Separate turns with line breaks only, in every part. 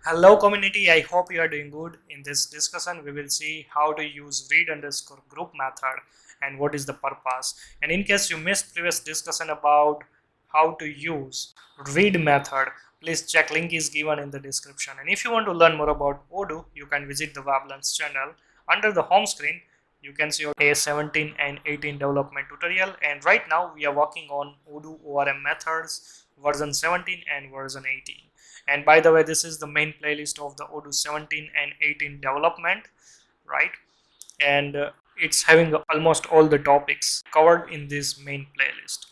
Hello community, I hope you are doing good. In this discussion, we will see how to use read underscore group method and what is the purpose. And in case you missed previous discussion about how to use read method, please check, link is given in the description. And if you want to learn more about Odoo, you can visit the Weblearns channel. Under the home screen, you can see a 17 and 18 development tutorial. And right now we are working on Odoo ORM methods version 17 and version 18. And by the way, this is the main playlist of the Odoo 17 and 18 development, right? And it's having almost all the topics covered in this main playlist.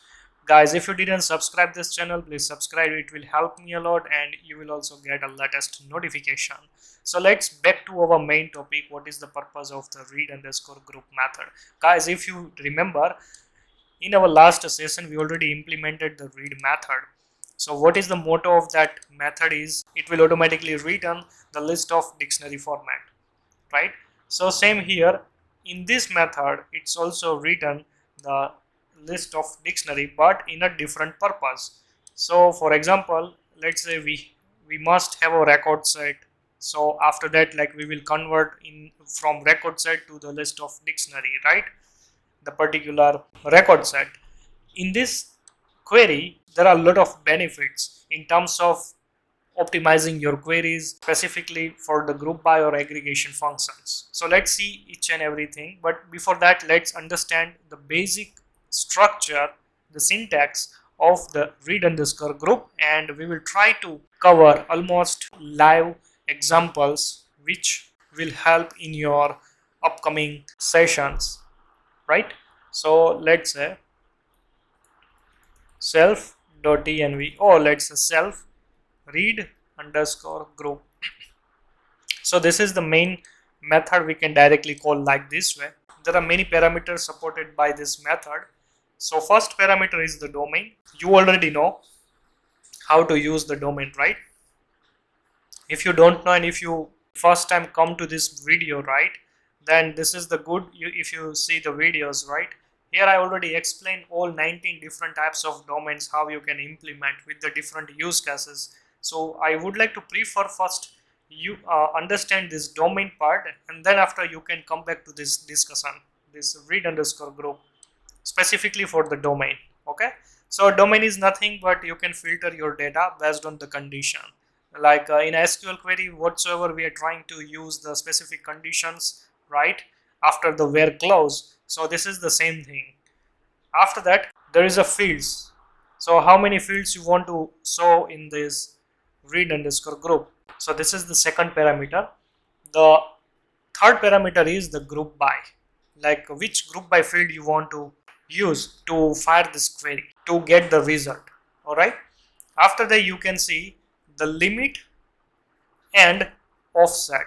Guys, if you didn't subscribe this channel, please subscribe. It will help me a lot and you will also get a latest notification. So let's back to our main topic. What is the purpose of the read underscore group method? Guys, if you remember, in our last session we already implemented the read method. So what is the motto of that method is it will automatically return the list of dictionary format, right? So same here, in this method it's also written the list of dictionary but in a different purpose. So for example, let's say we must have a record set. So after that, like, we will convert in from record set to the list of dictionary, right? The particular record set. In this query, there are a lot of benefits in terms of optimizing your queries specifically for the group by or aggregation functions. So let's see each and everything, but before that, let's understand the basic structure, the syntax of the read underscore group, and we will try to cover almost live examples which will help in your upcoming sessions, right? So let's say self.env, or let's say self read underscore group. So this is the main method. We can directly call like this way. There are many parameters supported by this method. So first parameter is the domain. You already know how to use the domain, right? If you don't know and if you first time come to this video, right, then this is the good, if you see the videos, right, here I already explained all 19 different types of domains, how you can implement with the different use cases. So I would like to prefer first you understand this domain part, and then after you can come back to this discussion, this read underscore group specifically for the domain. Okay, so domain is nothing but you can filter your data based on the condition. Like in SQL query, whatsoever we are trying to use the specific conditions, right, after the where clause. So this is the same thing. After that, there is a fields. So how many fields you want to show in this read underscore group. So this is the second parameter. The third parameter is the group by, like which group by field you want to use to fire this query to get the result. All right, after that you can see the limit and offset.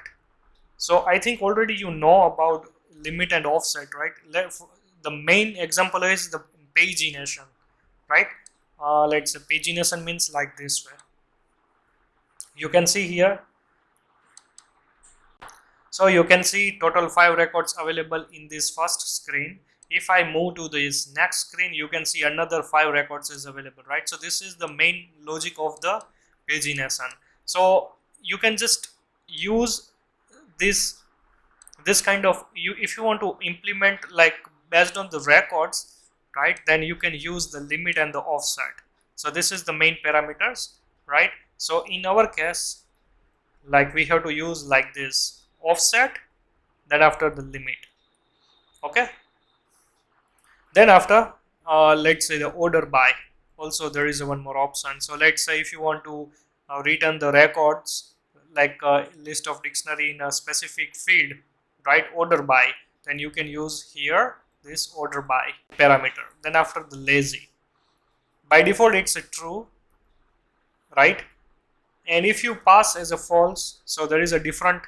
So I think already you know about limit and offset, right? The main example is the pagination, right? Let's say pagination means like this way. You can see here. So you can see total 5 records available in this first screen. If I move to this next screen, you can see another 5 records is available, right? So this is the main logic of the pagination. So you can just use this kind of, if you want to implement like based on the records, right, then you can use the limit and the offset. So this is the main parameters, right? So in our case, like, we have to use like this offset, then after the limit. Okay, then after let's say the order by, also there is one more option. So let's say if you want to return the records, like a list of dictionary in a specific field, right, order by, then you can use here this order by parameter. Then after the lazy, by default it's a true, right? And if you pass as a false, so there is a different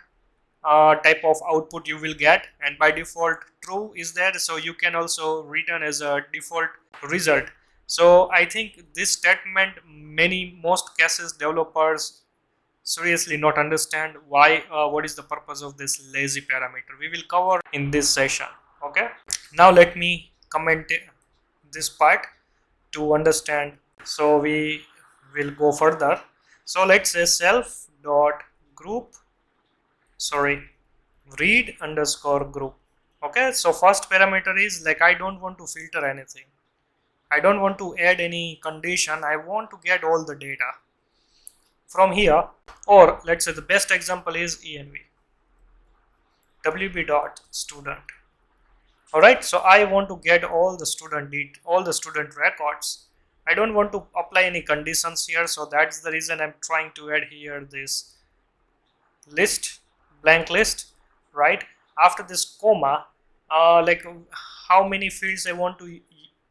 type of output you will get, and by default true is there, so you can also return as a default result. So I think this statement, most cases developers seriously not understand why, what is the purpose of this lazy parameter. We will cover in this session. Okay, now let me comment this part to understand. So we will go further. So let's say self dot read underscore group. Okay, so first parameter is like I don't want to filter anything. I don't want to add any condition. I want to get all the data from here. Or let's say the best example is env wb dot student. All right, so I want to get all the student records. I don't want to apply any conditions here, so that's the reason I'm trying to add here this list, blank list, right? After this comma, like how many fields I want to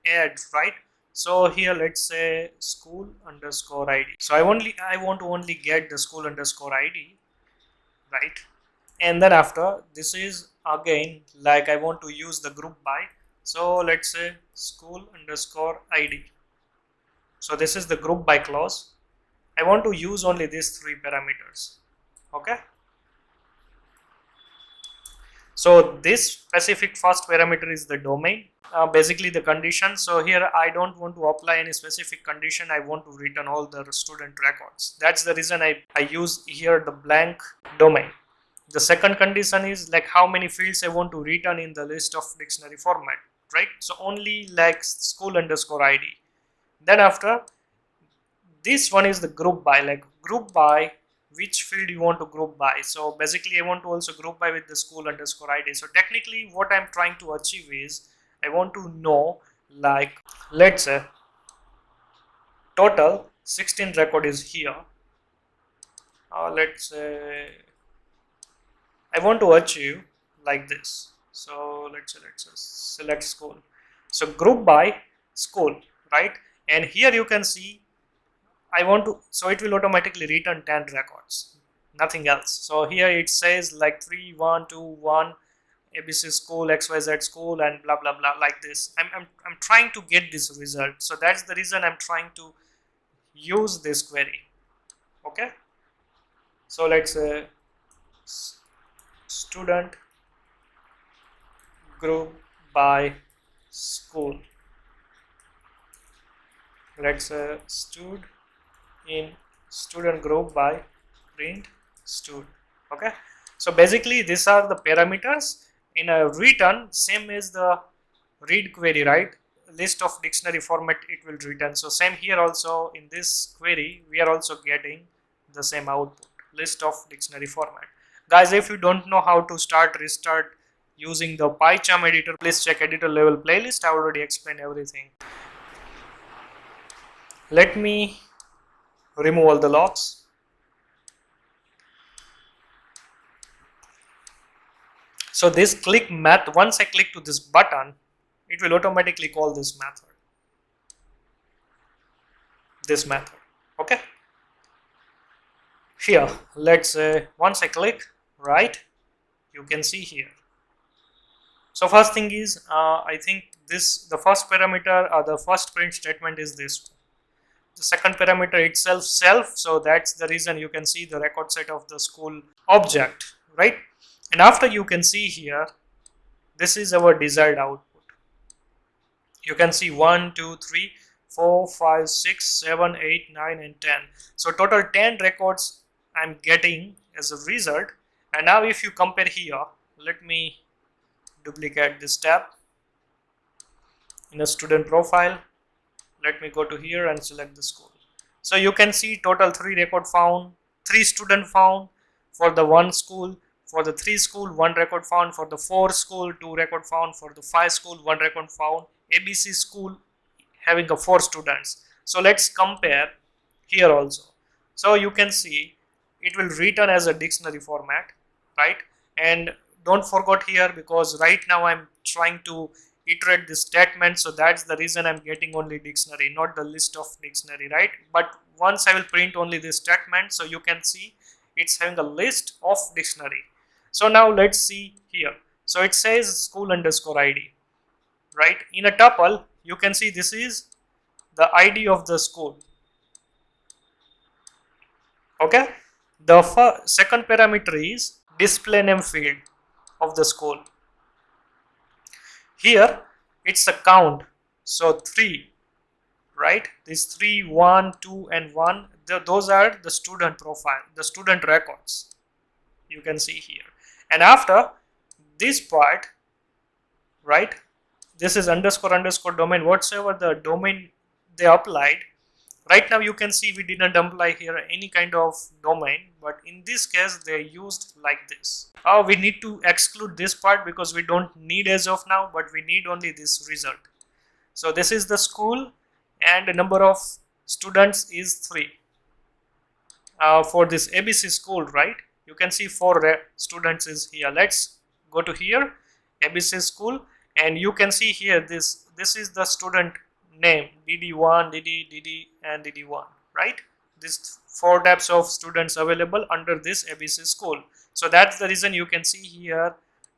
add, right? So here let's say school underscore id. So I want to only get the school underscore id, right? And then after this is again like I want to use the group by. So let's say school underscore id. So this is the group by clause. I want to use only these three parameters. Okay. So this specific first parameter is the domain, basically the condition. So here I don't want to apply any specific condition. I want to return all the student records. That's the reason I use here the blank domain. The second condition is like how many fields I want to return in the list of dictionary format, right? So only like school underscore id. Then after this one is the group by, like group by which field you want to group by. So basically I want to also group by with the school underscore id. So technically what I'm trying to achieve is I want to know, like let's say total 16 record is here. Let's say I want to achieve like this. So let's say select school. So group by school, right? And here you can see I want to, so it will automatically return 10 records, nothing else. So here it says like 3 1 2 1 ABC school, XYZ school, and blah blah blah, like this. I'm trying to get this result. So that's the reason I'm trying to use this query. Okay, so let's say student group by school. Let's say stud in student group by print stud. Okay, so basically these are the parameters. In a return, same as the read query, right? List of dictionary format it will return. So same here also in this query we are also getting the same output, list of dictionary format. Guys, if you don't know how to restart using the PyCharm editor, please check editor level playlist. I already explained everything. Let me remove all the logs. So this click method, once I click to this button, it will automatically call this method. Okay. Here, let's say once I click, right, you can see here. So first thing is, I think the first parameter or the first print statement is this one. The second parameter itself self, so that's the reason you can see the record set of the school object, right? And after you can see here, this is our desired output. You can see 1 2 3 4 5 6 7 8 9 and 10. So total 10 records I'm getting as a result. And now if you compare here, let me duplicate this tab in a student profile. Let me go to here and select the school. So you can see total 3 record found, 3 student found for the 1 school, for the 3 school 1 record found, for the 4 school 2 record found, for the 5 school 1 record found, ABC school having a 4 students. So let's compare here also. So you can see it will return as a dictionary format, right? And don't forget here, because right now I'm trying to iterate this statement, so that's the reason I'm getting only dictionary, not the list of dictionary, right? But once I will print only this statement, so you can see it's having a list of dictionary. So now let's see here. So it says school underscore id, right? In a tuple you can see this is the id of the school. Okay, the second parameter is display name field of the school. Here it's a count, so 3, right? These 3 1 2 and 1, those are the student profile, the student records. you can see here. And after this part, right, this is underscore underscore domain, whatsoever the domain they applied. Right now you can see we didn't apply here any kind of domain, but in this case they used like this. We need to exclude this part because we don't need as of now, but we need only this result. So this is the school and the number of students is 3. For this ABC school, right, you can see 4 students is here. Let's go to here, ABC school, and you can see here this is the student name, DD1, DD and DD1, right? These 4 types of students available under this ABC school. So that's the reason you can see here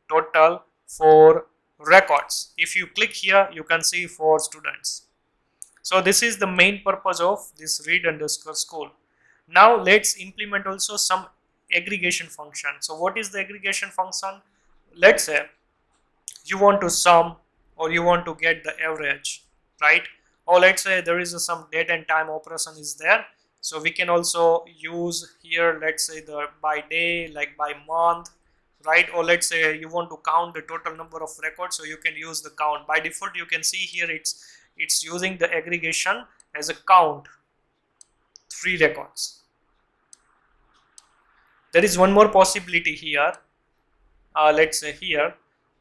total 4 records. If you click here, you can see 4 students. So this is the main purpose of this read underscore school. Now let's implement also some aggregation function. So what is the aggregation function? Let's say you want to sum or you want to get the average, right? Or let's say there is some date and time operation is there. So we can also use here, let's say the by day, like by month, right? Or let's say you want to count the total number of records, so you can use the count. By default, you can see here it's using the aggregation as a count, 3 records. There is one more possibility here. Let's say here,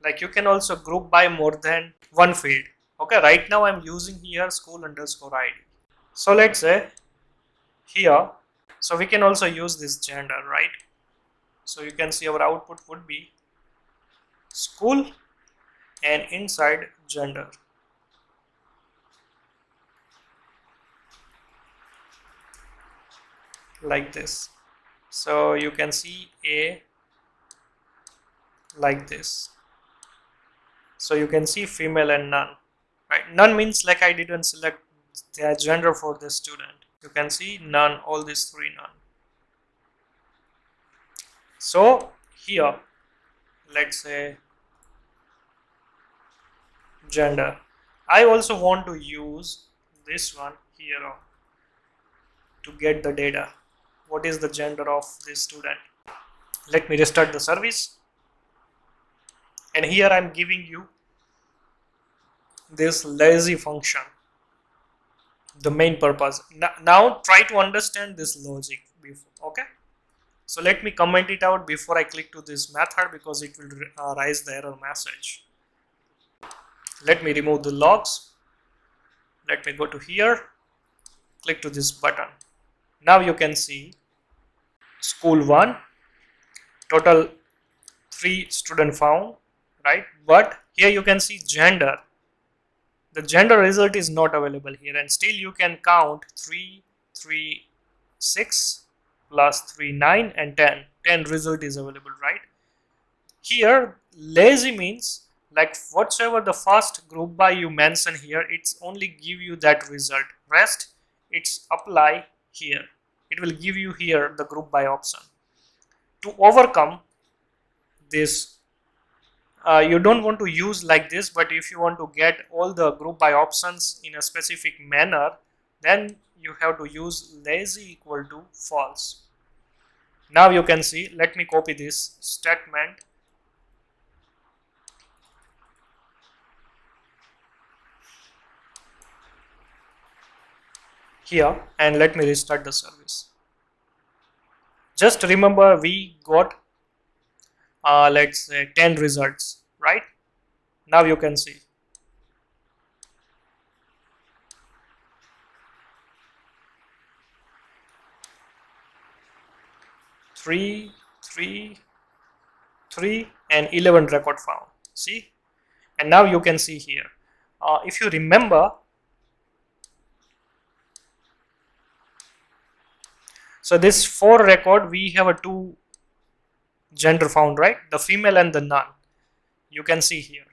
like you can also group by more than 1 field. Okay, right now I'm using here school underscore ID. So let's say here, so we can also use this gender, right? So you can see our output would be school and inside gender. Like this. So you can see A like this. So you can see female and none, right? None means like I didn't select the gender for the student. You can see none, all these 3 none. So here, let's say gender. I also want to use this one here to get the data. What is the gender of this student? Let me restart the service. And here I'm giving you this lazy function, the main purpose. Now try to understand this logic before, okay? So let me comment it out before I click to this method because it will raise the error message. Let me remove the logs. Let me go to here, click to this button. Now you can see school 1, total 3 student found, right? But here you can see gender. The gender result is not available here, and still you can count 3, 3, 6 plus 3, 9 and 10. 10 result is available, right? Here lazy means like whatsoever the first group by you mention here, it's only give you that result. Rest it's apply here. It will give you here the group by option. To overcome this, you don't want to use like this, but if you want to get all the group by options in a specific manner, then you have to use lazy equal to false. Now you can see, let me copy this statement here and let me restart the service. Just remember we got let's say 10 results, right? Now you can see three, 3 and 11 record found. See, and now you can see here if you remember, so this 4 record we have a 2 gender found, right? The female and the none. You can see here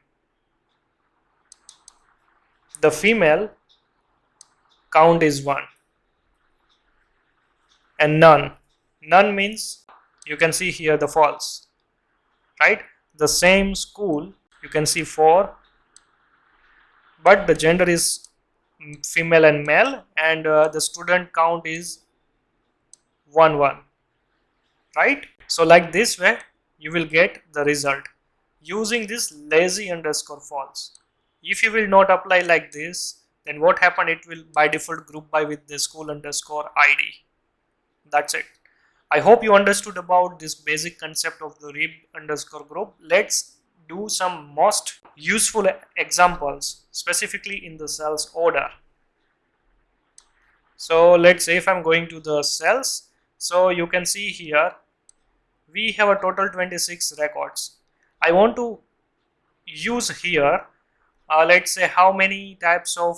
the female count is 1 and none means you can see here the false, right? The same school you can see 4, but the gender is female and male, and the student count is 1, 1, right? So like this way you will get the result using this lazy underscore false. If you will not apply like this, then what happen, it will by default group by with the school underscore id. That's it. I hope you understood about this basic concept of the read underscore group. Let's do some most useful examples specifically in the cells order. So let's say if I'm going to the cells, so you can see here we have a total 26 records. I want to use here let's say how many types of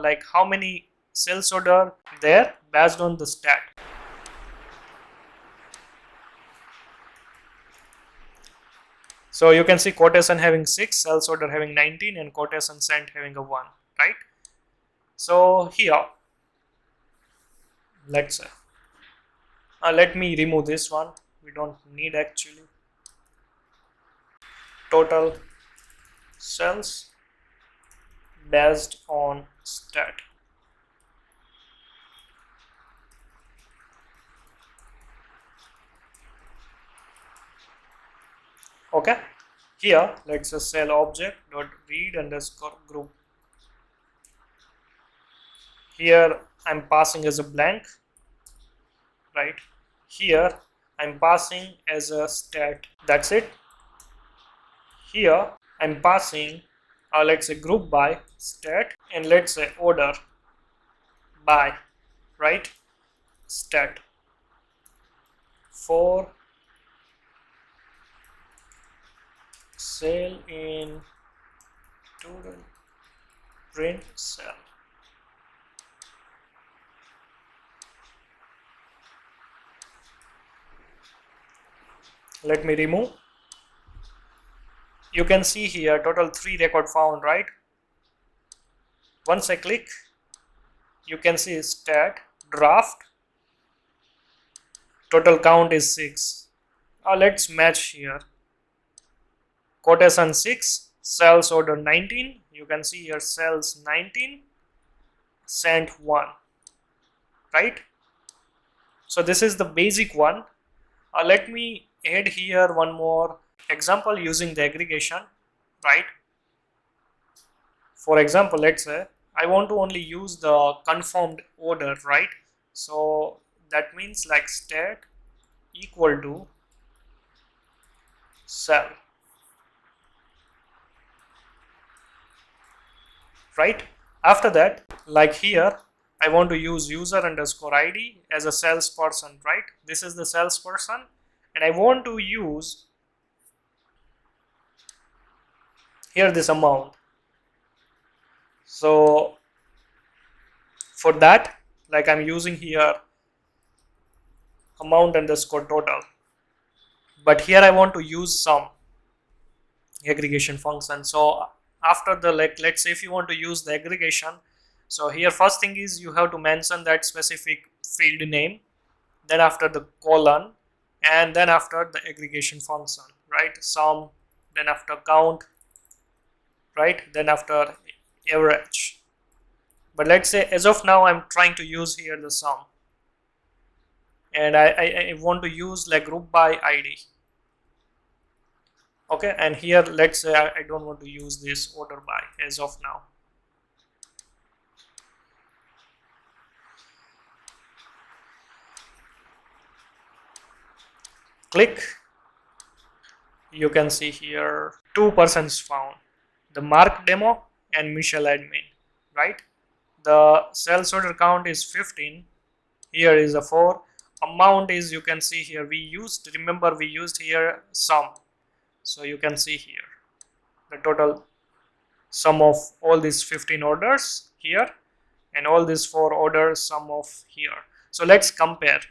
like how many sales order there based on the stat. So you can see quotation having 6, sales order having 19, and quotation sent having a 1, right? So here, let's say, let me remove this one. We don't need actually. Total sales based on stat. Okay, here let's just cell object dot read underscore group. Here I'm passing as a blank, right? Here I'm passing as a stat. That's it. Here I'm passing let's say group by stat, and let's say order by, right, stat for sale in total print cell. Let me remove. You can see here total 3 record found, right? Once I click, you can see stat draft, total count is 6. Let's match here. Quotation 6, sales order 19. You can see here sales 19, sent 1, right? So this is the basic one. Let me add here one more example using the aggregation, right? For example, let's say I want to only use the confirmed order, right? So that means like stat equal to cell, right? After that, like here I want to use user underscore id as a salesperson, right? This is the salesperson, and I want to use here this amount. So for that, like I'm using here amount underscore total, but here I want to use some aggregation function. So after the, like, let's say if you want to use the aggregation, so here first thing is you have to mention that specific field name, then after the colon, and then after the aggregation function, right? Sum, then after count, right? Then after average. But let's say as of now I'm trying to use here the sum, and I want to use like group by id. Okay, and here let's say I don't want to use this order by as of now. Click, you can see here 2 persons found, the Mark demo and Michelle admin, right? The sales order count is 15, here is a 4, amount is, you can see here we used, remember we used here sum, so you can see here the total sum of all these 15 orders here and all these 4 orders sum of here. So let's compare,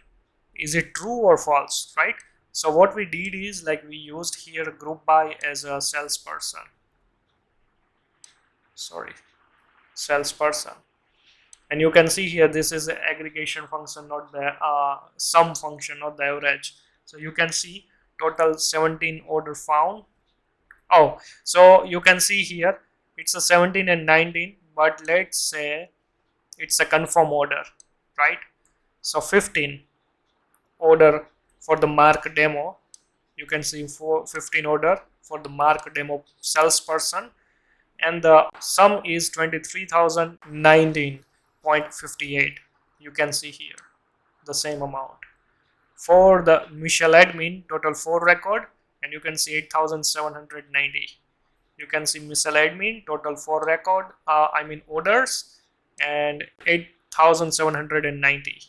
is it true or false, right? So what we did is like we used here group by as a salesperson, salesperson, and you can see here this is the aggregation function, not the sum function, not the average. So you can see total 17 order found. Oh, so you can see here it's a 17 and 19, but let's say it's a confirm order, right? So 15 order for the Mark demo, You can see 15 order for the mark demo salesperson, and the sum is 23,019.58. You can see here the same amount. For the Michelle admin, total 4 record, and you can see 8,790. You can see Michelle admin, total 4 record, orders, and 8,790.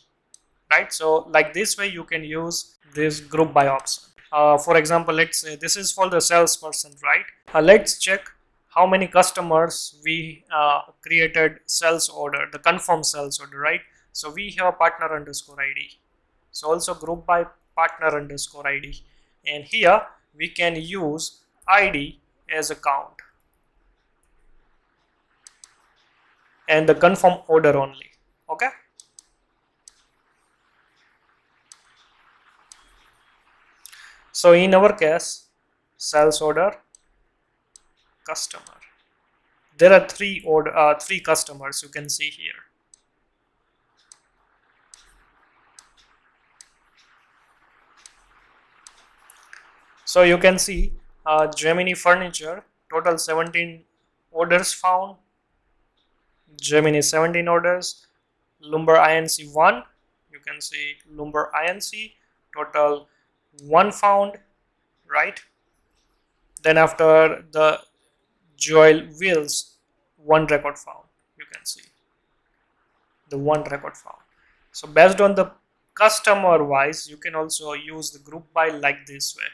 Right? So like this way you can use this group by option. For example, let's say this is for the salesperson, right? Let's check how many customers we created sales order, the confirm sales order, right? So we have partner underscore ID. So also group by partner underscore ID, and here we can use ID as a count and the confirm order only. Okay. So in our case, sales order, customer. There are three customers you can see here. So you can see Gemini Furniture, total 17 orders found. Gemini 17 orders. Lumber INC 1, you can see Lumber INC, total 1 found, right? Then after the Joel Wheels, 1 record found, you can see the 1 record found. So based on the customer wise, you can also use the group by like this way.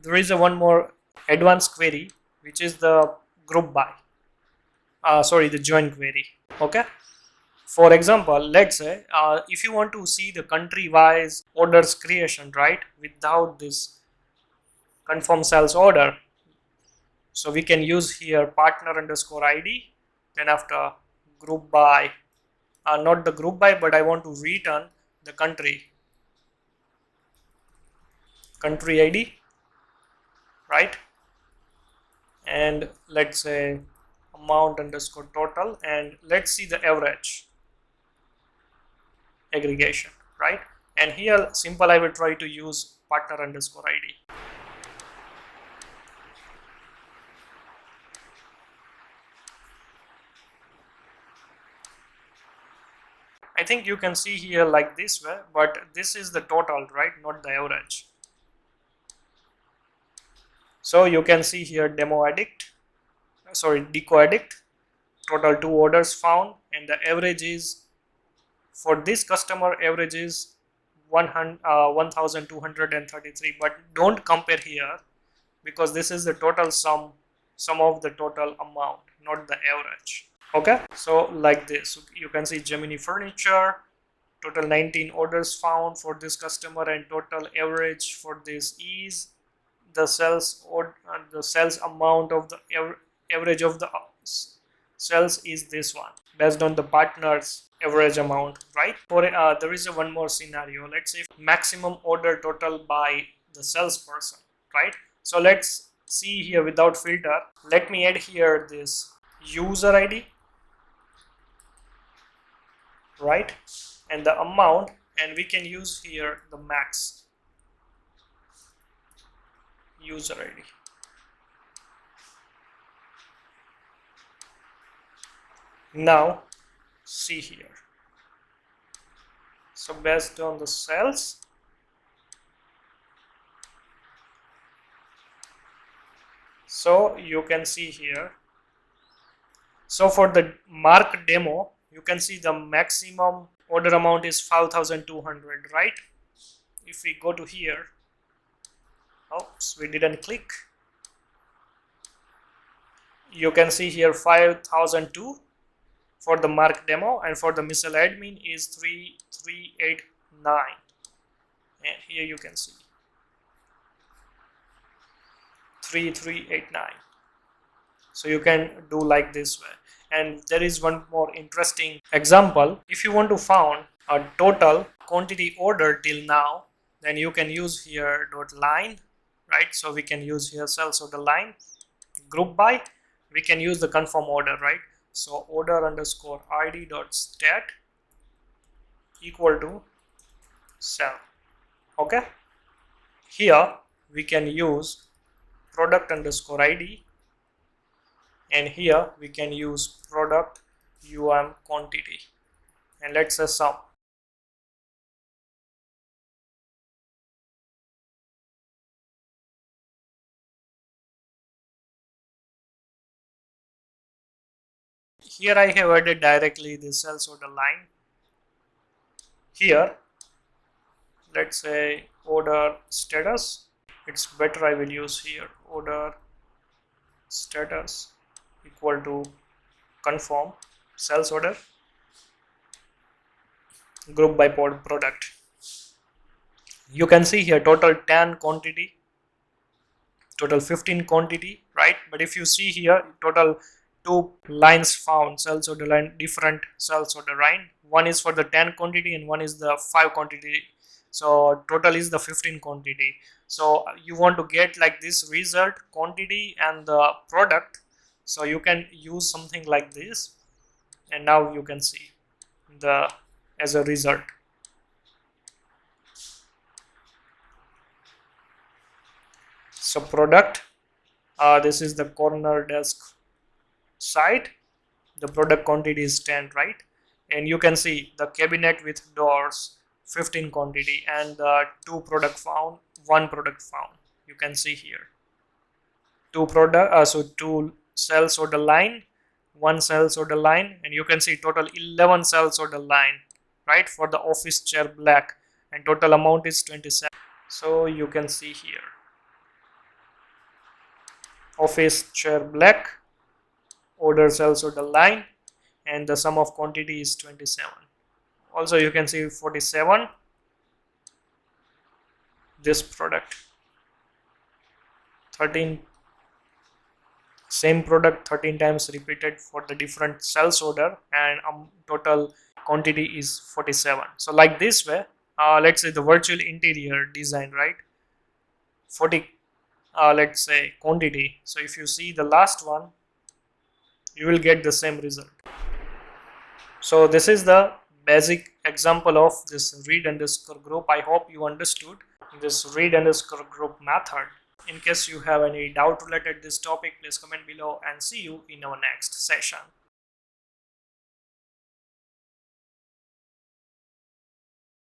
There is one more advanced query, which is the group by, the join query. Okay. For example, let's say if you want to see the country wise orders creation, right, without this confirm sales order, so we can use here partner underscore ID, then after group by, not the group by, but I want to return the country ID, right? And let's say amount underscore total, and let's see the average aggregation, right? And here simple I will try to use partner underscore ID. I think you can see here like this way, but this is the total, right, not the average. So you can see here deco addict, total 2 orders found, and the average is for this customer average is 1,233, but don't compare here because this is the total sum of the total amount, not the average. Okay, so like this you can see Gemini Furniture, total 19 orders found for this customer, and total average for this is the sales amount of the average of the sales is this one based on the partner's average amount, right? For there is one more scenario. Let's say maximum order total by the salesperson, right? So let's see here without filter. Let me add here this user ID, right, and the amount, and we can use here the max user ID. Now see here, so based on the sales, so you can see here, so for the mark demo you can see the maximum order amount is 5,200, right? If we go to here, oops, we didn't click, you can see here 5,002 for the mark demo, and for the missile admin is 3,389, and here you can see 3,389. So you can do like this way. And there is one more interesting example. If you want to find a total quantity order till now, then you can use here dot line, right? So we can use here sales order line, group by, we can use the confirm order, right? So order underscore ID dot stat equal to cell. Okay, Here we can use product underscore ID, and here we can use product quantity, and let's say sum. Here I have added directly the sales order line. Here let's say order status. It's better I will use here order status equal to confirm sales order group by product. You can see here total 10 quantity, total 15 quantity, right? But if you see here total 2 lines found, sales order line, different sales order line. One is for the 10 quantity and one is the 5 quantity. So total is the 15 quantity. So you want to get like this result quantity and the product. So you can use something like this, and now you can see the as a result. So product, this is the corner desk side, the product quantity is 10, right? And you can see the cabinet with doors 15 quantity, and the 2 product found, 1 product found. You can see here 2 product, so 2 sales order line, 1 sales order line, and you can see total 11 sales order line, right, for the office chair black, and total amount is 27. So you can see here office chair black, order sales order line, and the sum of quantity is 27. Also you can see 47 this product, 13 same product 13 times repeated for the different sales order, and total quantity is 47. So like this way, let's say the virtual interior design, right, 40 let's say quantity. So if you see the last one, you will get the same result. So this is the basic example of this read underscore group. I hope you understood this read underscore group method. In case you have any doubt related to this topic, please comment below, and see you in our next session.